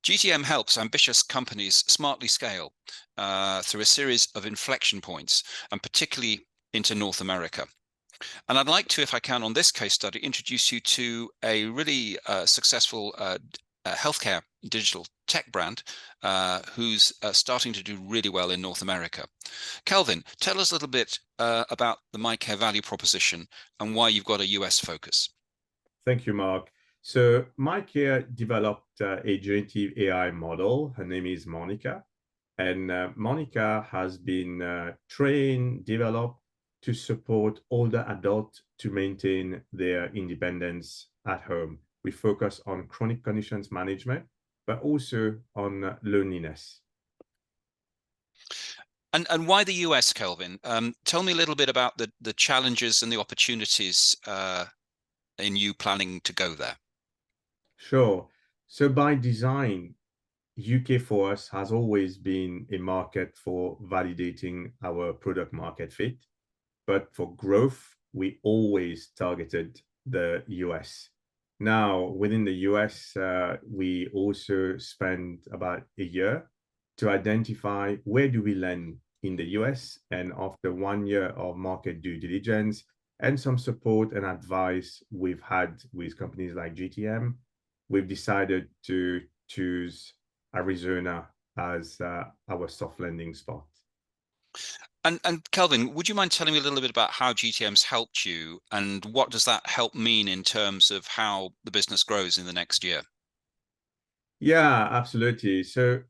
GTM helps ambitious companies smartly scale through a series of inflection points, and particularly into North America. And I'd like to, if I can, on this case study, introduce you to a really successful healthcare digital tech brand who's starting to do really well in North America. Kelvin, tell us a little bit about the Miicare value proposition and why you've got a US focus. Thank you, Mark. So Miicare developed a generative AI model. Her name is Monica. And Monica has been trained, developed to support older adults to maintain their independence at home. We focus on chronic conditions management, but also on loneliness. And why the US, Kelvin? Tell me a little bit about the challenges and the opportunities in you planning to go there. Sure. So by design, UK for us has always been a market for validating our product market fit. But for growth, we always targeted the US. Now, within the US, we also spent about a year to identify where do we land in the US. And after 1 year of market due diligence and some support and advice we've had with companies like GTM, we've decided to choose Arizona as our soft landing spot. And Kelvin, would you mind telling me a little bit about how GTM's helped you, and what does that help mean in terms of how the business grows in the next year? Yeah, absolutely. So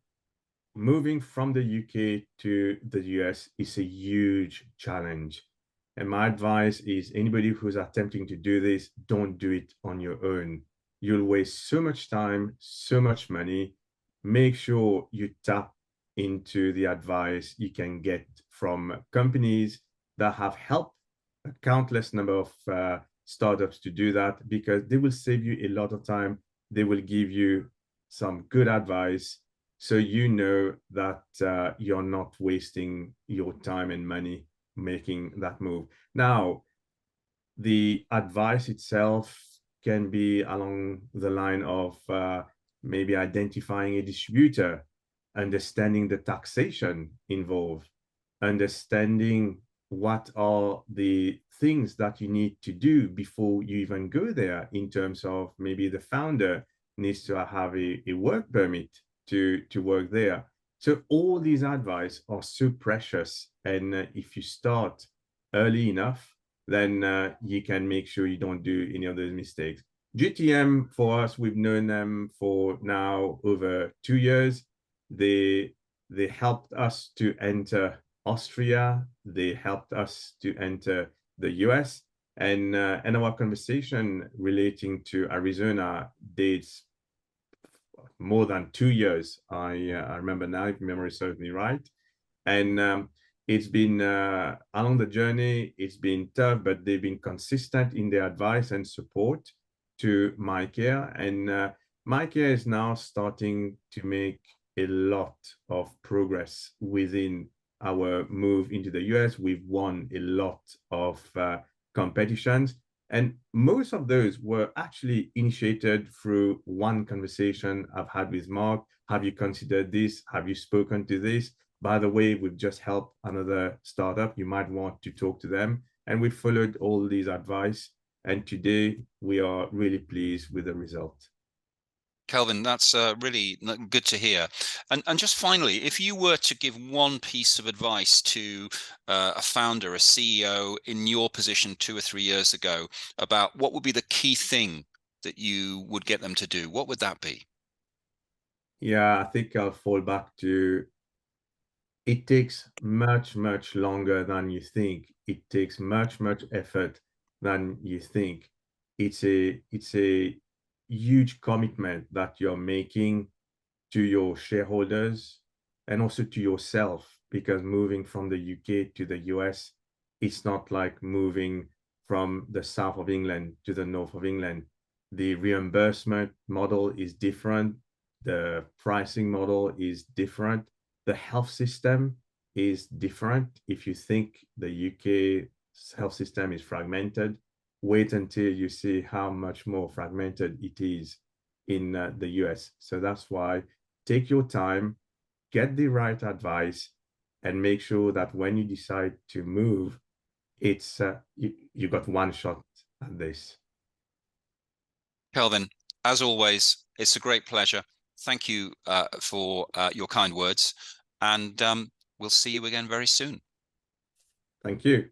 moving from the UK to the US is a huge challenge. And my advice is anybody who's attempting to do this, don't do it on your own. You'll waste so much time, so much money. Make sure you tap into the advice you can get from companies that have helped a countless number of startups to do that, because they will save you a lot of time. They will give you some good advice, so you know that you're not wasting your time and money making that move. Now, the advice itself can be along the line of maybe identifying a distributor, understanding the taxation involved, understanding what are the things that you need to do before you even go there, in terms of maybe the founder needs to have a work permit to work there. So all these advice are so precious. And if you start early enough, then you can make sure you don't do any of those mistakes. GTM, for us, we've known them for now over 2 years. They helped us to enter Austria. They helped us to enter the US. And our conversation relating to Arizona dates more than 2 years. I remember now, if memory serves me right. And it's been along the journey, it's been tough, but they've been consistent in their advice and support to Miicare. And Miicare is now starting to make a lot of progress within our move into the US. We've won a lot of competitions. And most of those were actually initiated through one conversation I've had with Mark. Have you considered this? Have you spoken to this? By the way, we've just helped another startup. You might want to talk to them. And we followed all these advice. And today we are really pleased with the result. Kelvin, that's really good to hear. And just finally, if you were to give one piece of advice to a founder, a CEO in your position 2 or 3 years ago, about what would be the key thing that you would get them to do, what would that be? Yeah, I think I'll fall back to, it takes much, much longer than you think. It takes much, much effort than you think. It's a huge commitment that you're making to your shareholders and also to yourself, because moving from the UK to the US, it's not like moving from the south of England to the north of England. The reimbursement model is different. The pricing model is different. The health system is different. If you think the UK health system is fragmented, wait until you see how much more fragmented it is in the US. So that's why take your time, get the right advice, and make sure that when you decide to move, it's you got one shot at this. Kelvin, as always, it's a great pleasure. Thank you for your kind words, and we'll see you again very soon. Thank you.